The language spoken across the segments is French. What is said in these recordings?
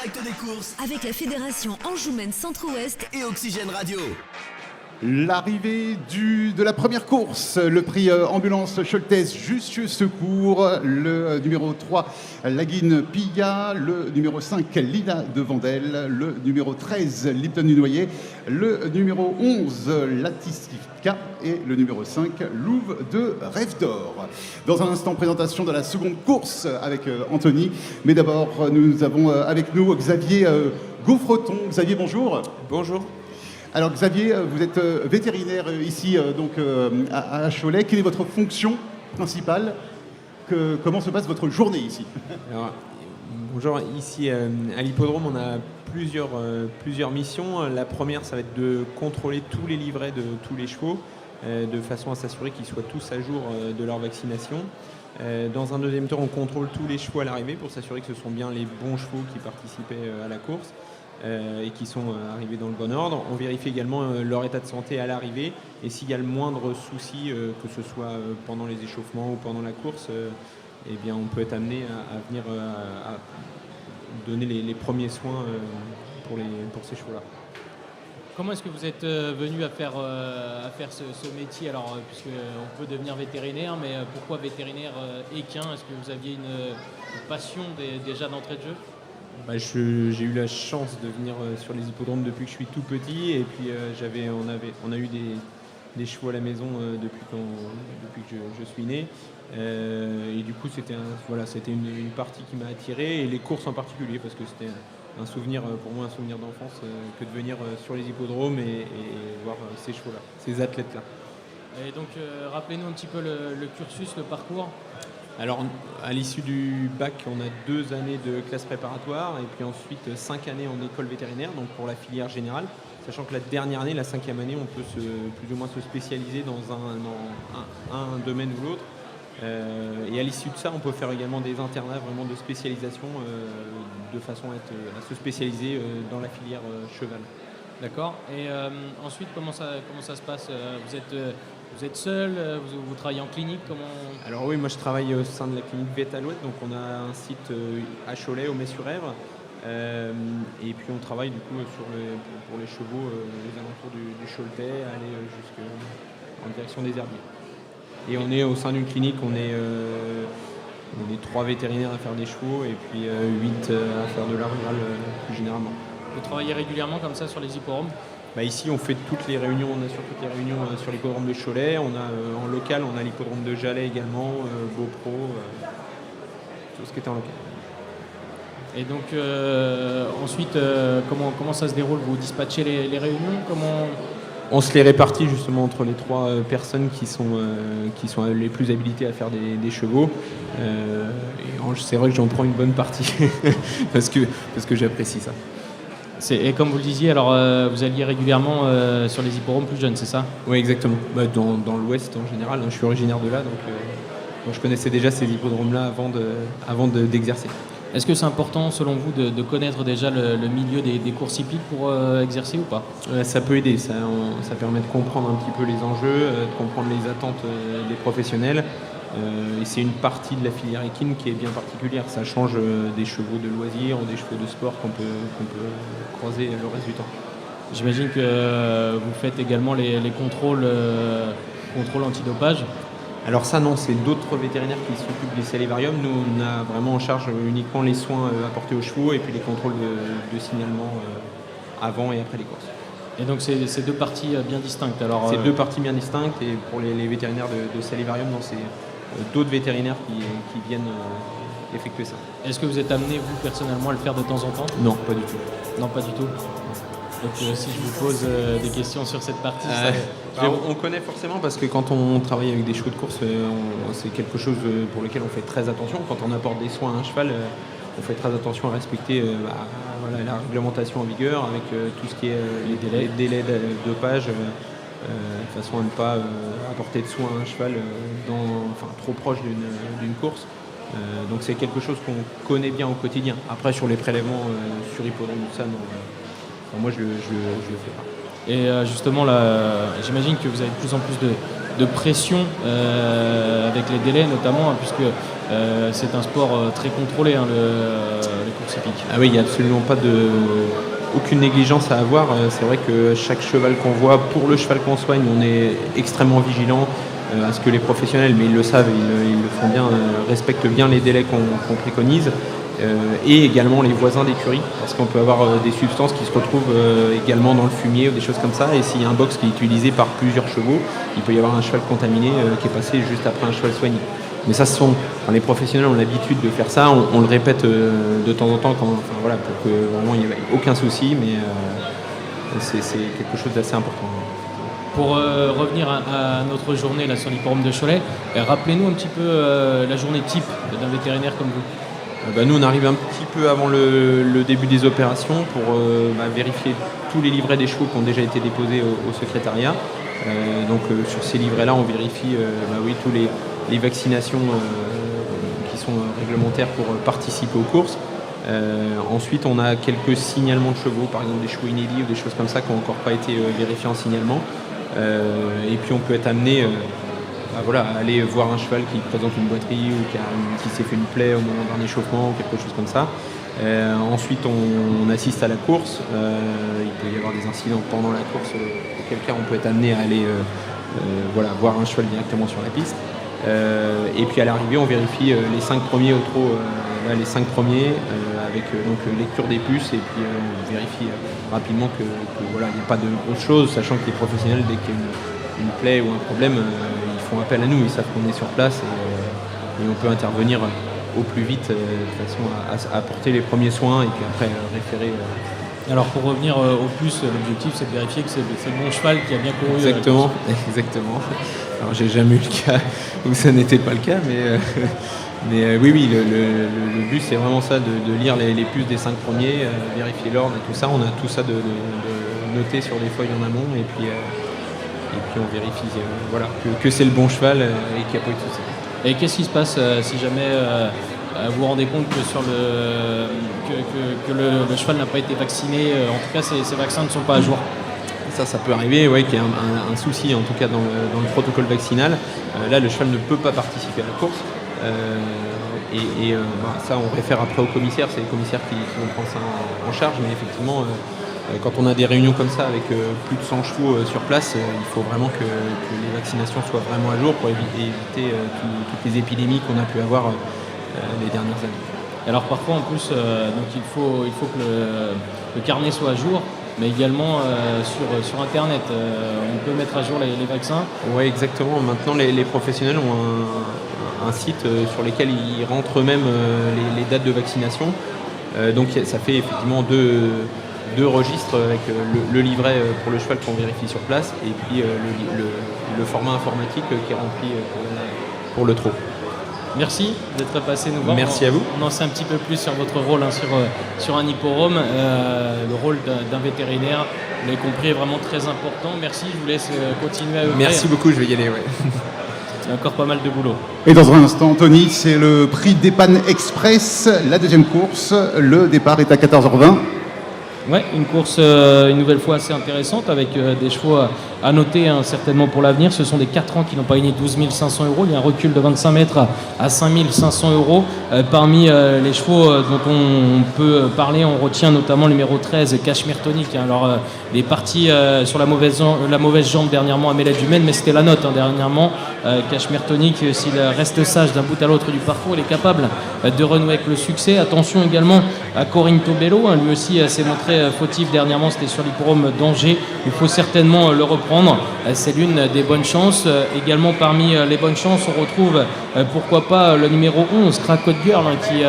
direct des courses avec la Fédération Anjoumen Centre-Ouest et Oxygène Radio. L'arrivée de la première course, le prix ambulance Choltès Jussieu Secours, le numéro 3 Laguine Piga, le numéro 5 Lina de Vandel, le numéro 13 Lipton du Noyer, le numéro 11 Latisivka et le numéro 5 Louve de Rêve d'Or. Dans un instant, présentation de la seconde course avec Anthony, mais d'abord nous avons avec nous Xavier Gaufreton. Xavier, bonjour. Bonjour. Alors Xavier, vous êtes vétérinaire ici à Cholet. Quelle est votre fonction principale? Comment se passe votre journée ici? Alors, bonjour, ici à l'hippodrome on a plusieurs missions. La première, ça va être de contrôler tous les livrets de tous les chevaux de façon à s'assurer qu'ils soient tous à jour de leur vaccination. Dans un deuxième temps, on contrôle tous les chevaux à l'arrivée pour s'assurer que ce sont bien les bons chevaux qui participaient à la course. Et qui sont arrivés dans le bon ordre. On vérifie également leur état de santé à l'arrivée et s'il y a le moindre souci, que ce soit pendant les échauffements ou pendant la course, eh bien on peut être amené à venir à donner les premiers soins pour ces chevaux-là. Comment est-ce que vous êtes venu à faire ce métier? Alors, puisqu'on peut devenir vétérinaire, mais pourquoi vétérinaire équin? Est-ce que vous aviez une passion déjà d'entrée de jeu? J'ai eu la chance de venir sur les hippodromes depuis que je suis tout petit et puis on a eu des chevaux à la maison depuis que je suis né et du coup c'était une partie qui m'a attiré et les courses en particulier parce que c'était un souvenir pour moi, un souvenir d'enfance que de venir sur les hippodromes et voir ces chevaux-là, ces athlètes-là. Et donc rappelez-nous un petit peu le cursus, le parcours. Alors, à l'issue du bac, on a 2 années de classe préparatoire et puis ensuite 5 années en école vétérinaire, donc pour la filière générale. Sachant que la dernière année, la 5e année, on peut plus ou moins se spécialiser dans un domaine ou l'autre. Et à l'issue de ça, on peut faire également des internats vraiment de spécialisation de façon à se spécialiser dans la filière cheval. D'accord. Et ensuite, comment ça se passe? Vous êtes seul, vous travaillez en clinique, comment... Alors oui, moi je travaille au sein de la clinique Vétalouette, donc on a un site à Cholet, au Mets-sur-Èvre, et puis on travaille du coup pour les chevaux aux alentours du Choletais, aller jusqu'en direction des herbiers. Et on est au sein d'une clinique, on est 3 vétérinaires à faire des chevaux et puis 8 à faire de la rurale plus généralement. Vous travaillez régulièrement comme ça sur les hippodromes? Ici, on fait toutes les réunions, on assure toutes les réunions sur l'hippodrome de Cholet. On a en local, on a l'hippodrome de Jalais également, Beaupro, tout ce qui est en local. Et donc ensuite, comment ça se déroule? Vous dispatchez les réunions? On se les répartit justement entre les 3 personnes qui sont les plus habilitées à faire des chevaux. Et c'est vrai que j'en prends une bonne partie parce que j'apprécie ça. Et comme vous le disiez, alors vous alliez régulièrement sur les hippodromes plus jeunes, c'est ça? Oui, exactement. Dans l'Ouest en général, je suis originaire de là, donc je connaissais déjà ces hippodromes-là avant d'exercer. Est-ce que c'est important, selon vous, de connaître déjà le milieu des courses hippiques pour exercer ou pas? Ça peut aider, ça permet de comprendre un petit peu les enjeux, de comprendre les attentes des professionnels. Et c'est une partie de la filière équine qui est bien particulière. Ça change des chevaux de loisirs ou des chevaux de sport qu'on peut croiser le reste du temps. J'imagine que vous faites également les contrôles antidopage. Alors ça non, c'est d'autres vétérinaires qui s'occupent des salivariums. Nous on a vraiment en charge uniquement les soins apportés aux chevaux et puis les contrôles de signalement avant et après les courses. Et donc c'est 2 parties bien distinctes. C'est 2 parties bien distinctes et pour les vétérinaires de salivarium, non, c'est d'autres vétérinaires qui viennent effectuer ça. Est-ce que vous êtes amené, vous, personnellement, à le faire de temps en temps? Non, pas du tout. Non, pas du tout. Donc si je vous pose des questions sur cette partie... on connaît forcément parce que quand on travaille avec des chevaux de course, c'est quelque chose pour lequel on fait très attention. Quand on apporte des soins à un cheval, on fait très attention à respecter la réglementation en vigueur avec tout ce qui est les délais de dopage. De façon à ne pas apporter de soins à un cheval trop proche d'une course. Donc c'est quelque chose qu'on connaît bien au quotidien. Après sur les prélèvements sur hippodrome, tout ça, non, moi je le fais pas. Et justement là, j'imagine que vous avez de plus en plus de pression avec les délais notamment, puisque c'est un sport très contrôlé, hein, les courses hippiques. Ah oui, il n'y a absolument aucune négligence à avoir. C'est vrai que chaque cheval qu'on voit, pour le cheval qu'on soigne, on est extrêmement vigilant à ce que les professionnels, mais ils le savent, ils le font bien, respectent bien les délais qu'on préconise. Et également les voisins d'écurie, parce qu'on peut avoir des substances qui se retrouvent également dans le fumier ou des choses comme ça, et s'il y a un box qui est utilisé par plusieurs chevaux, il peut y avoir un cheval contaminé qui est passé juste après un cheval soigné. Mais ça, les professionnels ont l'habitude de faire ça, on le répète de temps en temps pour que vraiment il n'y ait aucun souci, mais c'est quelque chose d'assez important. Pour revenir à notre journée là, sur l'hippodrome de Cholet, rappelez-nous un petit peu la journée type d'un vétérinaire comme vous. Nous, on arrive un petit peu avant le début des opérations pour vérifier tous les livrets des chevaux qui ont déjà été déposés au secrétariat. Sur ces livrets-là, on vérifie tous les vaccinations qui sont réglementaires pour participer aux courses. Ensuite, on a quelques signalements de chevaux, par exemple des chevaux inédits ou des choses comme ça qui n'ont encore pas été vérifiés en signalement. Et puis, on peut être amené à aller voir un cheval qui présente une boiterie ou qui s'est fait une plaie au moment d'un échauffement ou quelque chose comme ça. Ensuite, on assiste à la course. Il peut y avoir des incidents pendant la course, auquel cas on peut être amené à aller voir un cheval directement sur la piste. Et puis à l'arrivée, on vérifie les 5 premiers au trot, les 5 premiers avec lecture des puces, et puis on vérifie rapidement qu'il n'y a pas de grosses choses, sachant que les professionnels, dès qu'il y a une plaie ou un problème, ils font appel à nous, ils savent qu'on est sur place et on peut intervenir au plus vite de façon à apporter les premiers soins et puis après référer. Alors pour revenir au plus, l'objectif c'est de vérifier que c'est le bon cheval qui a bien couru. Exactement. Alors j'ai jamais eu le cas où ça n'était pas le cas, mais oui, le but c'est vraiment ça, de lire les puces des 5 premiers, vérifier l'ordre et tout ça. On a tout ça de noté sur des feuilles en amont et puis on vérifie que c'est le bon cheval et qu'il n'y a pas eu de soucis. Et qu'est-ce qui se passe si jamais vous vous rendez compte que le cheval n'a pas été vacciné, en tout cas ces vaccins ne sont pas à jour? Ça peut arriver, qu'il y ait un souci en tout cas dans le protocole vaccinal. Là, le cheval ne peut pas participer à la course. Ça, on réfère après au commissaire, c'est les commissaires qui vont prendre ça en charge, mais effectivement, quand on a des réunions comme ça avec plus de 100 chevaux sur place, il faut vraiment que les vaccinations soient vraiment à jour pour éviter toutes les épidémies qu'on a pu avoir les dernières années. Alors parfois en plus, donc il faut que le carnet soit à jour, mais également sur Internet, on peut mettre à jour les vaccins. Oui, exactement. Maintenant, les professionnels ont un site sur lequel ils rentrent eux-mêmes les dates de vaccination. Donc ça fait effectivement deux registres avec le livret pour le cheval qu'on vérifie sur place et puis le format informatique qui est rempli pour le trot. Merci d'être passé nous voir. Merci à vous. On en sait un petit peu plus sur votre rôle sur un hippodrome. Le rôle d'un vétérinaire, vous l'avez compris, est vraiment très important. Merci, je vous laisse continuer à œuvrer. Merci beaucoup, je vais y aller. Ouais. Il y a encore pas mal de boulot. Et dans un instant, Tony, c'est le prix d'Épanne Express, la deuxième course. Le départ est à 14h20. Ouais, une course une nouvelle fois assez intéressante avec des chevaux à noter certainement pour l'avenir. Ce sont des 4 ans qui n'ont pas gagné 12 500 €. Il y a un recul de 25 mètres à 5 500 €. Parmi les chevaux dont on peut parler, on retient notamment le numéro 13, Cashmere Tonic. Alors, il est parti sur la mauvaise jambe dernièrement à Mélède Humaine, mais c'était la note dernièrement. Cashmere Tonic, s'il reste sage d'un bout à l'autre du parcours, il est capable de renouer avec le succès. Attention également à Corinto Bello, lui aussi s'est montré fautif dernièrement, c'était sur l'hippodrome d'Angers. Il faut certainement le reprendre, c'est l'une des bonnes chances. Également parmi les bonnes chances, on retrouve pourquoi pas le numéro 11, Crackot Girl, qui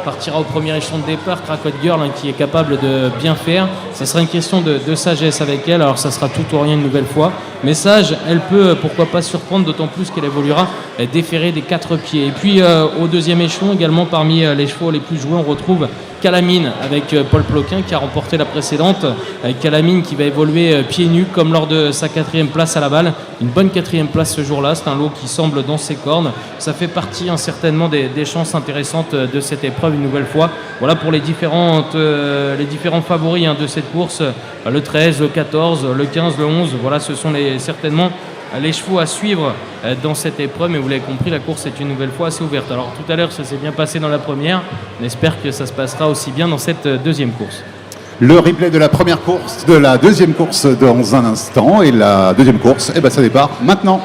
partira au premier échelon de départ. Crackot Girl qui est capable de bien faire. Ça sera une question de sagesse avec elle, alors ça sera tout ou rien une nouvelle fois. Mais sage, elle peut pourquoi pas surprendre, d'autant plus qu'elle évoluera déférée des 4 pieds. Et puis au deuxième échelon, également parmi les chevaux les plus joués, on retrouve Calamine avec Paul Ploquin qui a remporté la précédente. Calamine qui va évoluer pieds nus comme lors de sa 4e place à la balle. Une bonne 4e place ce jour-là, c'est un lot qui semble dans ses cordes. Ça fait partie certainement des chances intéressantes de cette épreuve une nouvelle fois. Voilà pour les différents favoris de cette course. Le 13, le 14, le 15, le 11, voilà, ce sont certainement les chevaux à suivre dans cette épreuve. Mais vous l'avez compris, la course est une nouvelle fois assez ouverte. Alors tout à l'heure, ça s'est bien passé dans la première. On espère que ça se passera aussi bien dans cette deuxième course. Le replay de la première course, de la deuxième course dans un instant. Et la deuxième course, ça démarre maintenant.